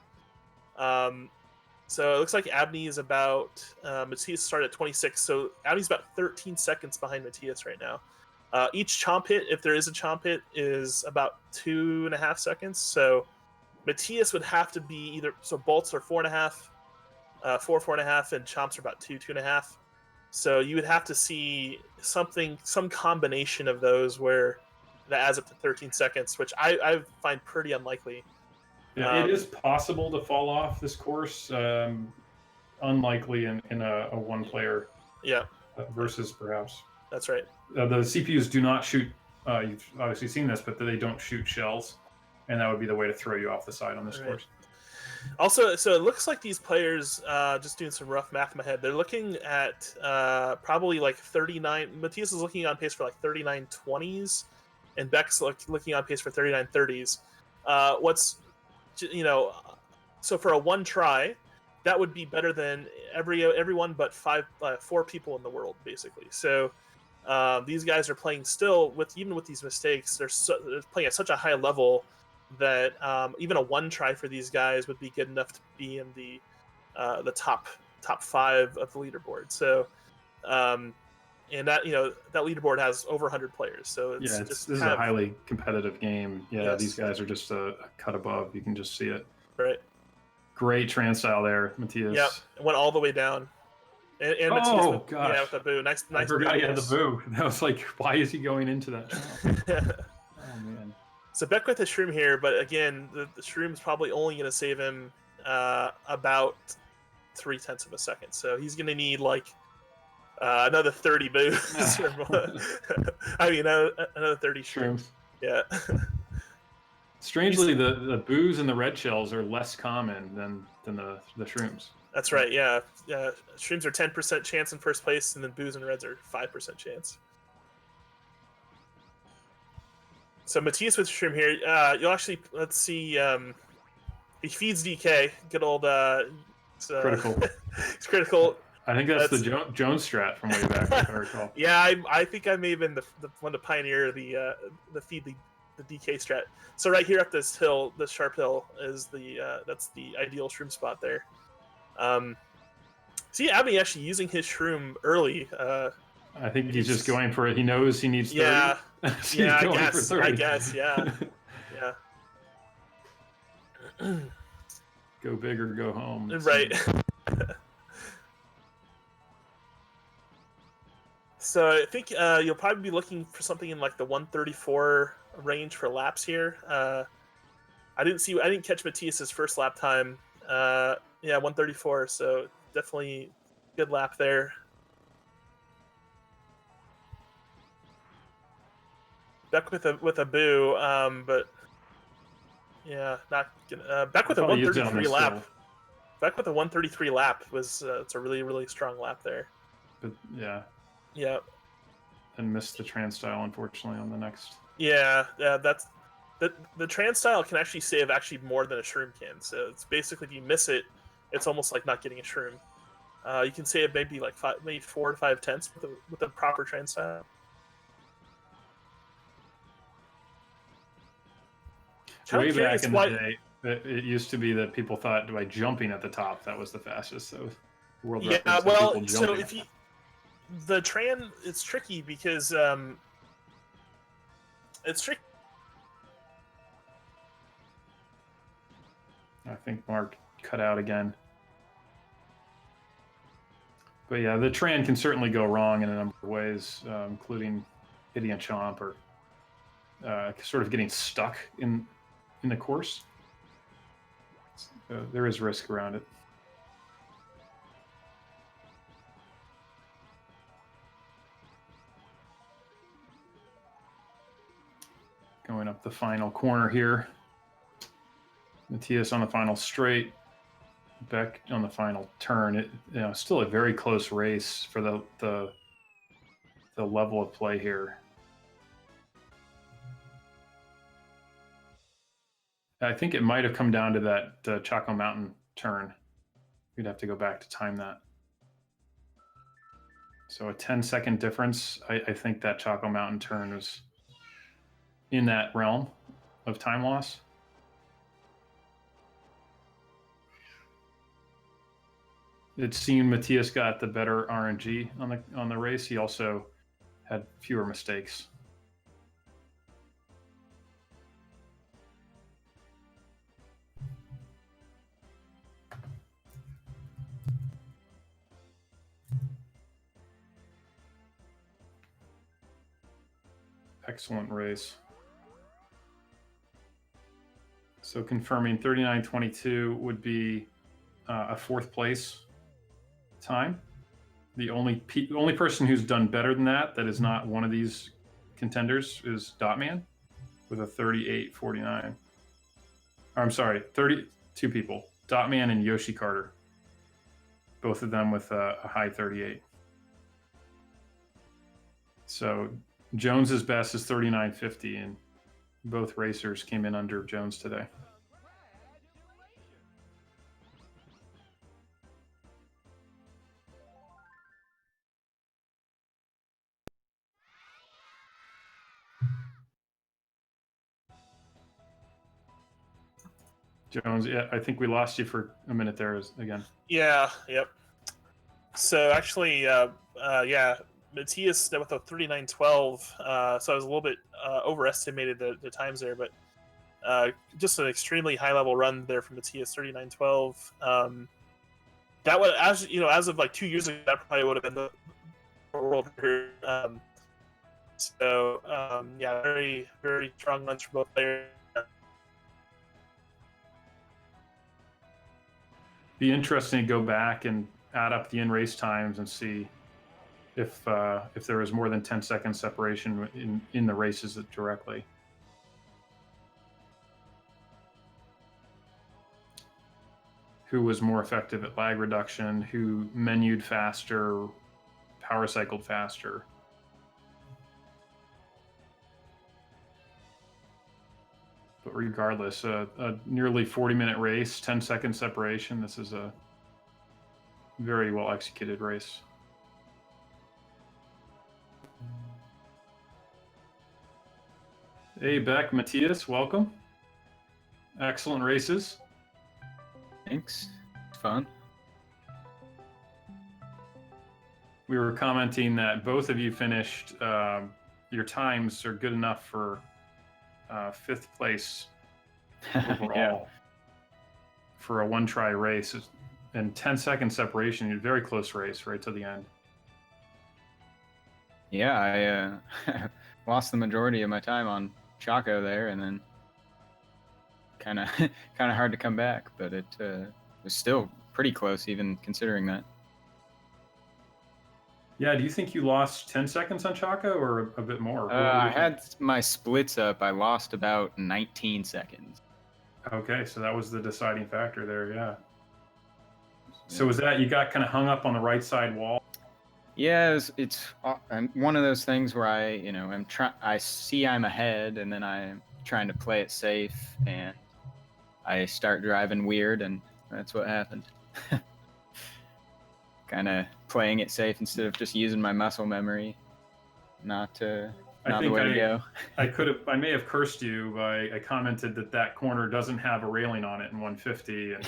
So it looks like Abney is about Matthias started at 26. So Abney's about 13 seconds behind Matthias right now. Each chomp hit, if there is a chomp hit, is about 2.5 seconds. So Matthias would have to be bolts are 4.5. 4.5, and chomps are about 2.5. So you would have to see some combination of those where that adds up to 13 seconds, which I find pretty unlikely. Yeah, it is possible to fall off this course. Unlikely in a one-player. Yeah. Versus perhaps. That's right. The CPUs do not shoot. You've obviously seen this, but they don't shoot shells, and that would be the way to throw you off the side on this course. Also, so it looks like these players, just doing some rough math in my head, they're looking at probably 39. Matthias is looking on pace for 39.20s, and Beck's looking on pace for 39.30s. So for a one try, that would be better than everyone but 4 people in the world, basically. So these guys are playing still even with these mistakes. They're playing at such a high level that even a 1 try for these guys would be good enough to be in the top 5 of the leaderboard. So and that that leaderboard has over 100 players. So it's this is a highly competitive game. Yeah, yes. These guys are just a cut above. You can just see it. Right. Great trans style there, Matthias. Yep, it went all the way down. And oh gosh, yeah, with the boo. Nice. I forgot he had the boo. That was like, why is he going into that channel? Oh man. So Beck with the shroom here, but again, the shroom's probably only going to save him about 0.3 of a second. So he's going to need like another 30 boos. I mean, another 30 shrooms. Yeah. Strangely, the boos and the red shells are less common than the shrooms. That's right. Yeah. Shrooms are 10% chance in first place, and then boos and reds are 5% chance. So Matthias with shroom here. You'll actually, let's see. He feeds DK. Good old. Critical. It's critical. I think that's the Jones strat from way back. If I recall. Yeah, I think I may have been the one to pioneer the feed the DK strat. So right here up this hill, this sharp hill, is that's the ideal shroom spot there. See Abney actually using his shroom early. I think he's just going for it. He knows he needs 30. Yeah, so yeah. I guess. Yeah, yeah. Go big or go home. Right. So I think you'll probably be looking for something in like the 134 range for laps here. I didn't catch Matthias's first lap time. Yeah, 134. So definitely good lap there. Beck with a boo, but yeah, not gonna. Beck with a 133 lap. Beck with a 133 lap was it's a really strong lap there. But yeah. Yeah. And missed the trans style, unfortunately, on the next. Yeah, that's the trans style can actually save more than a shroom can. So it's basically if you miss it, it's almost like not getting a shroom. You can save maybe like 4 to 5 tenths with a proper trans style. Way back in the day, it used to be that people thought by jumping at the top that was the fastest. So world records. Yeah, well, so if you the Tran, it's tricky because it's tricky. I think Mark cut out again. But yeah, the Tran can certainly go wrong in a number of ways, including hitting a chomp or sort of getting stuck in the course. There is risk around it. Going up the final corner here. Matthias on the final straight. Beck on the final turn. Still a very close race for the level of play here. I think it might have come down to that Chaco Mountain turn. We'd have to go back to time that. So a 10-second difference. I think that Chaco Mountain turn was in that realm of time loss. It seemed Matthias got the better RNG on the race. He also had fewer mistakes. Excellent race. So confirming 39:22 would be a 4th place time. The only person who's done better than that is not one of these contenders is Dotman with a 38:49. I'm sorry, 32 people. Dotman and Yoshi Carter. Both of them with a high 38. So Jones's best is 39:50, and both racers came in under Jones today. Jones, yeah, I think we lost you for a minute there again. Yeah, yep. So actually, yeah, Matthias with a 3912. So I was a little bit overestimated the times there, but just an extremely high level run there from Matthias 3912. That would, as of like 2 years ago, that probably would have been the world record. Yeah, very very strong runs for both players. Be interesting to go back and add up the in-race times and see if there was more than 10-second separation in the races directly. Who was more effective at lag reduction? Who menued faster, power cycled faster? But regardless, a nearly 40-minute race, 10-second separation. This is a very well executed race. Hey, Beck, Matthias, welcome. Excellent races. Thanks. It's fun. We were commenting that both of you finished, your times are good enough for 5th place overall Yeah. for a one-try race. And 10-second separation, a very close race right to the end. Yeah, I lost the majority of my time on Chaco there, and then kind of hard to come back, but it was still pretty close, even considering that. Yeah, do you think you lost 10 seconds on Chaco or a bit more? I had my splits up. I lost about 19 seconds. Okay, so that was the deciding factor there, yeah. So was that, you got kind of hung up on the right side wall? Yeah, it's one of those things where I see I'm ahead, and then I'm trying to play it safe, and I start driving weird, and that's what happened. Kind of playing it safe instead of just using my muscle memory. Not the way to go. I may have cursed you I commented that corner doesn't have a railing on it in 150, and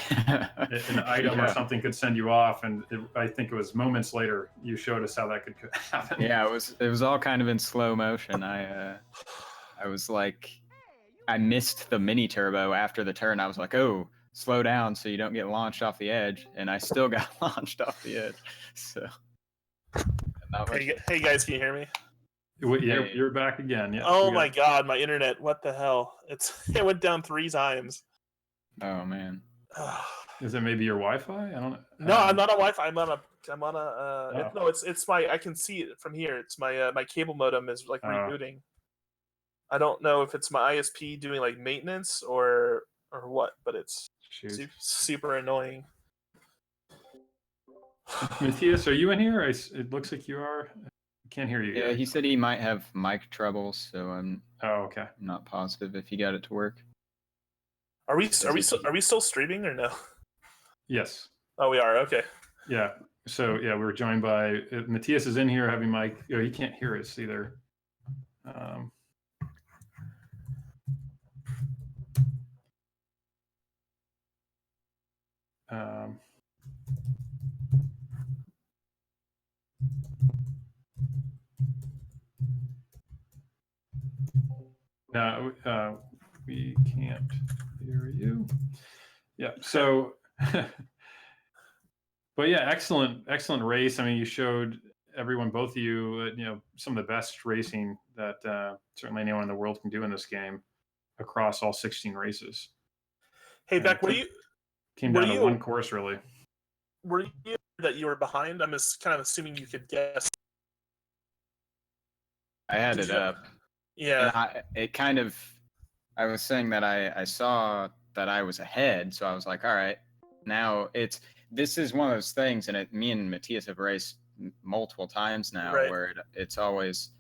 an item or something could send you off, and I think it was moments later you showed us how that could happen. Yeah, it was all kind of in slow motion. I was like, I missed the mini turbo after the turn. I was like, oh, slow down so you don't get launched off the edge, and I still got launched off the edge. So Hey guys, can you hear me? Yeah, you're back again. Yeah. Oh my god, my internet! What the hell? It went down 3 times. Oh man. Is it maybe your Wi-Fi? I don't know. No, I'm not on Wi-Fi. I'm on a. Oh. No, it's my. I can see it from here. It's my my cable modem is like rebooting. I don't know if it's my ISP doing like maintenance or what, but it's super annoying. Matthias, are you in here? It looks like you are. I can't hear you. Yeah, he said he might have mic troubles, so I'm. Oh, okay. Not positive if he got it to work. Are we still streaming or no? Yes. Oh, we are. Okay. Yeah. So yeah, we were joined by Matthias is in here having mic. Oh, he can't hear us either. No, we can't hear you. Yeah. So, but yeah, excellent race. I mean, you showed everyone, both of you, some of the best racing that certainly anyone in the world can do in this game across all 16 races. Hey, Beck, came down to one course, really. Were you that you were behind? I'm just kind of assuming you could guess. I had it up. Yeah. I was saying that I saw that I was ahead, so I was like, all right, now this is one of those things, and me and Matthias have raced multiple times now, right. where it's always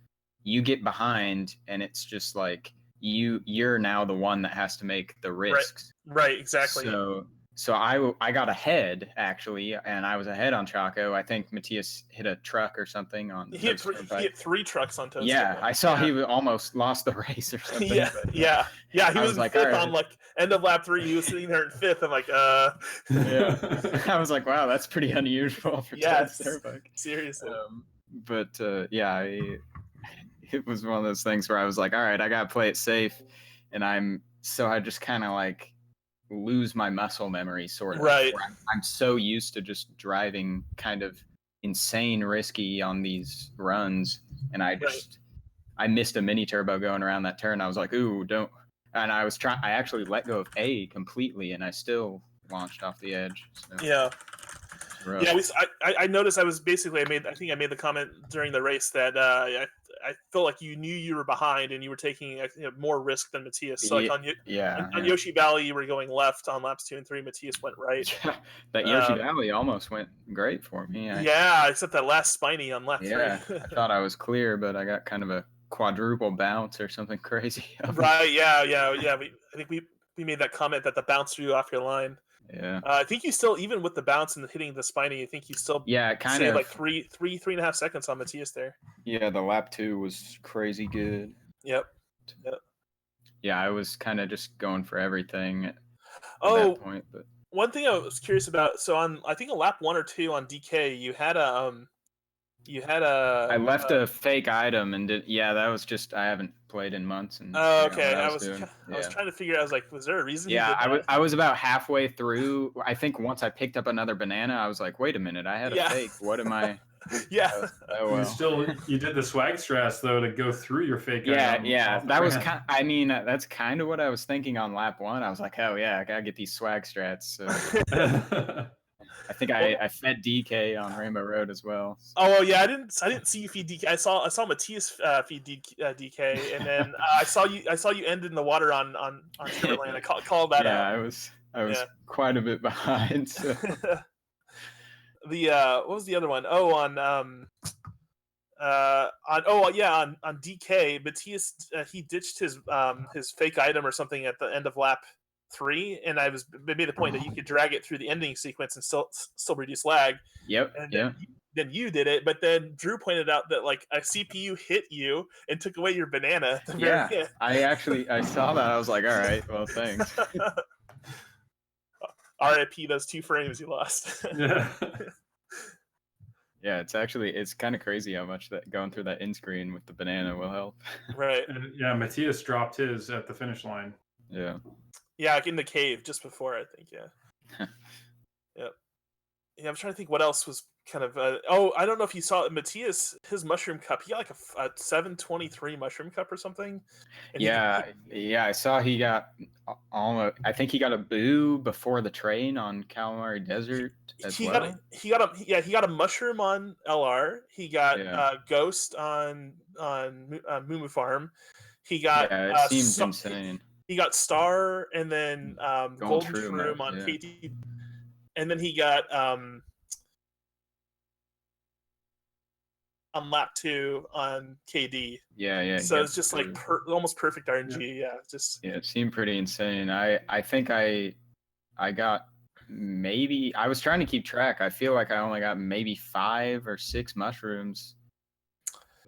you get behind, and it's just like you're now the one that has to make the risks. Right, exactly. so I got ahead actually, and I was ahead on Chaco. I think Matthias hit a truck or something on the He hit 3 trucks on Toast. Yeah, I saw he almost lost the race or something. Yeah, but, yeah. He was in like, 5th right. on like end of lap 3. He was sitting there in 5th. I'm like, Yeah. I was like, wow, that's pretty unusual for Toast Turnpike. Seriously. But yeah, it was one of those things where I was like, all right, I gotta play it safe, and I just kind of like lose my muscle memory sort of. Right. I'm so used to just driving kind of insane risky on these runs, and I missed a mini turbo going around that turn. I was like, ooh, don't. And I actually let go of A completely, and I still launched off the edge. So. Yeah. Yeah, I noticed. I think I made the comment during the race that I felt like you knew you were behind and you were taking more risk than Matthias. So like on Yoshi Valley, you were going left on laps 2 and 3. Matthias went right. Yeah, that Yoshi Valley almost went great for me. Yeah, except that last spiny on lap 3. I thought I was clear, but I got kind of a quadruple bounce or something crazy. Right? Yeah. I think we made that comment that the bounce threw you off your line. Yeah. I think you still, even with the bounce and hitting the spiny, I think you still kind of like 3.5 seconds on Matthias there. Yeah, the lap 2 was crazy good. Yep. Yeah, I was kind of just going for everything at that point. But one thing I was curious about, so I think a lap 1 or 2 on DK, you had a I left a fake item and that was just, I haven't played in months. And okay. I was trying to figure out, I was like, was there a reason? Yeah, I was about halfway through. I think once I picked up another banana, I was like, wait a minute, I had a fake. What am I? Yeah. You did the swag strats though to go through your fake. Yeah. That was that's kind of what I was thinking on lap 1. I was like, oh yeah, I gotta get these swag strats. So. I think I fed DK on Rainbow Road as well. Oh yeah, I didn't see you feed DK. I saw Matthias feed DK, and then I saw you end in the water on Timberland. I called that out. I was quite a bit behind. So. What was the other one? On DK, Matthias he ditched his fake item or something at the end of lap 3, and I made the point that you could drag it through the ending sequence and still reduce lag. Yep. And then you did it, but then Drew pointed out that like a CPU hit you and took away your banana. I saw that. I was like, all right, well, thanks. RIP those 2 frames you lost. Yeah, it's kind of crazy how much that going through that end screen with the banana will help. Right. And Matthias dropped his at the finish line. Yeah. Yeah, like in the cave just before, I think. Yeah. Yep. Yeah, I'm trying to think what else was kind of. I don't know if you saw Matthias, his mushroom cup. He got like a 723 mushroom cup or something. And I saw he got almost. I think he got a boo before the train on Calamari Desert as well. He got a mushroom on LR. He got Ghost on Mumu Farm. He got. It seems insane. He got Star and then Golden Shroom on KT, and then he got on lap 2 on KD. Yeah. So it's just like almost perfect RNG. Yeah, it seemed pretty insane. I think I got maybe, I was trying to keep track. I feel like I only got maybe 5 or 6 mushrooms.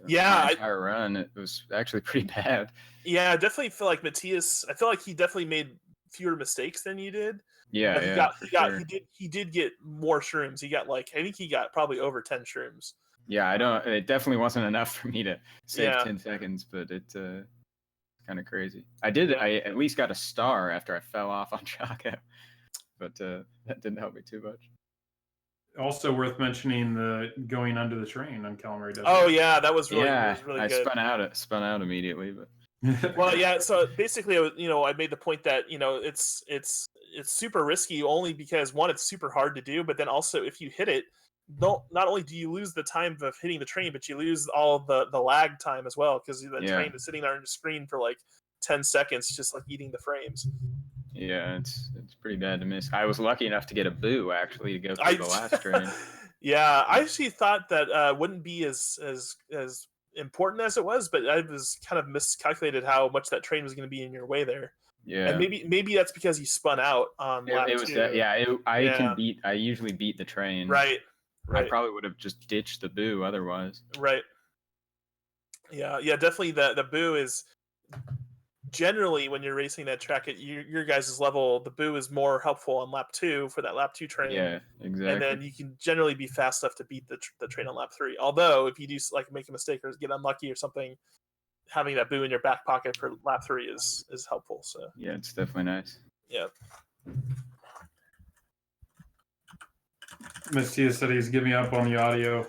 Yeah, entire run. It was actually pretty bad. Yeah, I definitely feel like Matthias. I feel like he definitely made fewer mistakes than you did. Yeah, he did get more shrooms. He got I think he got probably over 10 shrooms. Yeah, it definitely wasn't enough for me to save 10 seconds, but it's kind of crazy. I at least got a star after I fell off on Chaco, but that didn't help me too much. Also worth mentioning the going under the train on Calamari Desert. Oh yeah, that was really good. I spun out immediately, but well, yeah. So basically, I made the point that it's super risky only because one, it's super hard to do, but then also if you hit it, not only do you lose the time of hitting the train, but you lose all the lag time as well because the train is sitting there on the screen for like 10 seconds, just like eating the frames. Yeah, it's pretty bad to miss. I was lucky enough to get a boo actually to go through the last train. Yeah, I actually thought that wouldn't be as important as it was, but I was kind of miscalculated how much that train was going to be in your way there. Yeah. And maybe that's because you spun out on lap It was 2. that, yeah. Yeah. I usually beat the train. Right. I probably would have just ditched the boo otherwise. Right. Yeah, definitely the boo is generally when you're racing that track at your guys' level, the boo is more helpful on lap 2 for that lap 2 train. Yeah, exactly. And then you can generally be fast enough to beat the train on lap 3. Although if you do like make a mistake or get unlucky or something, having that boo in your back pocket for lap 3 is helpful. So yeah, it's definitely nice. Yeah. Matthias said he's giving up on the audio.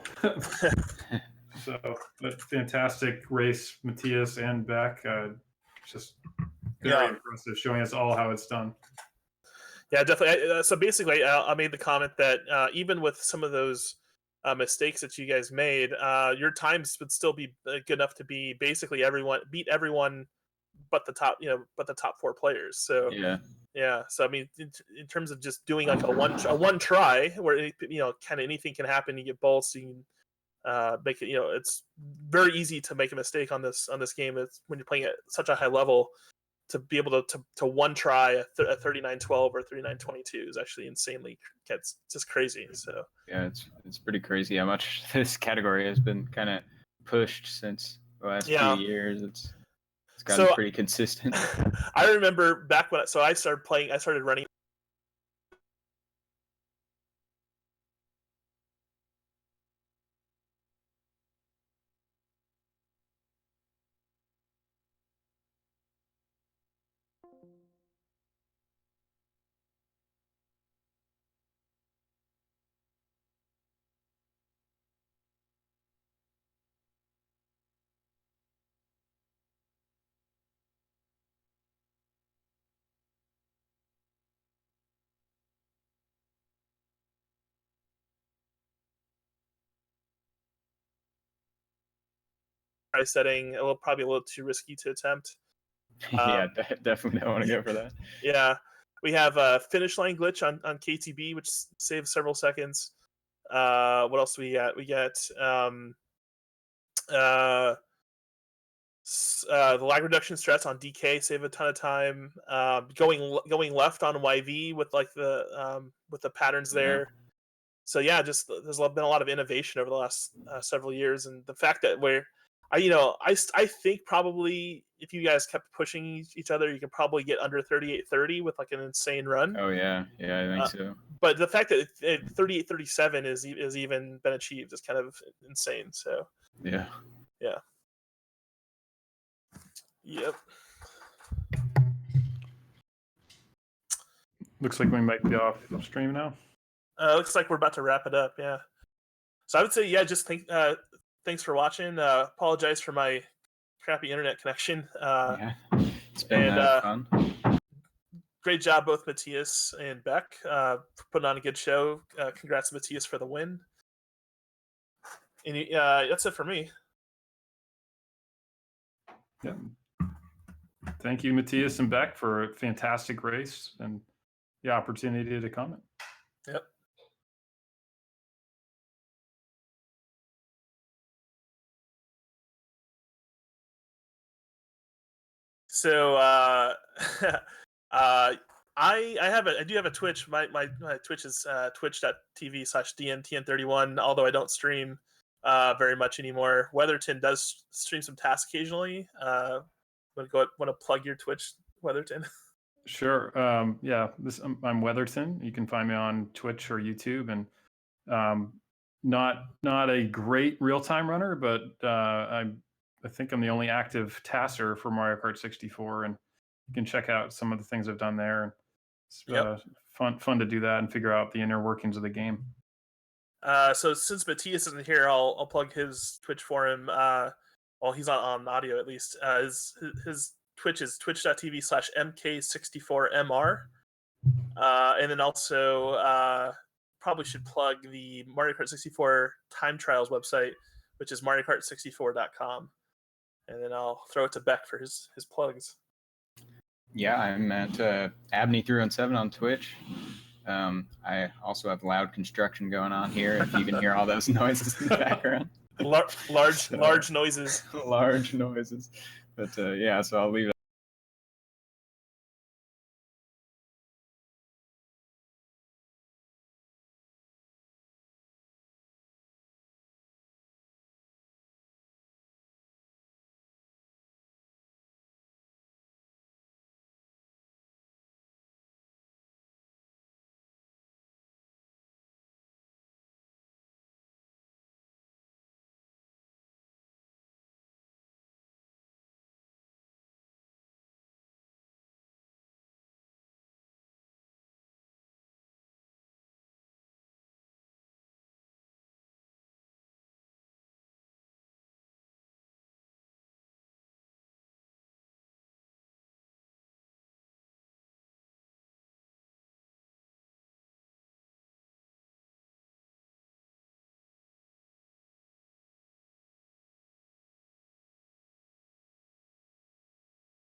So, but fantastic race, Matthias and Beck. Just very impressive, showing us all how it's done. Yeah, definitely. So basically, I made the comment that even with some of those mistakes that you guys made, your times would still be good enough to be basically beat everyone, but the top 4 players. So yeah. So I mean, in terms of just doing like a one try, where kind of anything can happen, you get bolts, you can make it. It's very easy to make a mistake on this game. It's when you're playing at such a high level. To be able to one try a 3912 or 3922 is actually insanely, it's just crazy. So yeah, it's pretty crazy how much this category has been kind of pushed since the last few years. It's gotten pretty consistent. I remember back when I started running. Setting probably a little too risky to attempt. Yeah, definitely don't want to go for that. Yeah, we have a finish line glitch on KTB, which saves several seconds. What else do we got? We got the lag reduction strats on DK save a ton of time. Going left on YV with like with the patterns there. So yeah, just there's been a lot of innovation over the last several years, and the fact that I think probably if you guys kept pushing each other, you could probably get under 38:30 with like an insane run. Oh yeah, I think so. But the fact that 38:37 is even been achieved is kind of insane. So yeah. Yep. Looks like we might be off stream now. Looks like we're about to wrap it up. Yeah. So I would say, just thanks for watching. Apologize for my crappy internet connection. It's been fun. Great job, both Matthias and Beck, for putting on a good show. Congrats, Matthias, for the win. And that's it for me. Yeah. Thank you, Matthias and Beck, for a fantastic race and the opportunity to comment. Yep. So I do have a Twitch. My Twitch is twitch.tv/dntn31. Although I don't stream very much anymore. Weatherton does stream some tasks occasionally. Want to plug your Twitch, Weatherton? Sure. I'm Weatherton. You can find me on Twitch or YouTube, and not a great real-time runner, but I think I'm the only active tasser for Mario Kart 64, and you can check out some of the things I've done there. It's fun to do that and figure out the inner workings of the game. So since Matthias isn't here, I'll plug his Twitch for him. Well, he's on audio at least. His Twitch is twitch.tv/MK64MR. And then also probably should plug the Mario Kart 64 time trials website, which is mariokart64.com. And then I'll throw it to Beck for his plugs. Yeah, I'm at Abney317 on Twitch. I also have loud construction going on here, if you can hear all those noises in the background. Large noises. Large noises. But so I'll leave it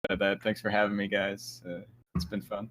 that. Thanks for having me, guys. It's been fun.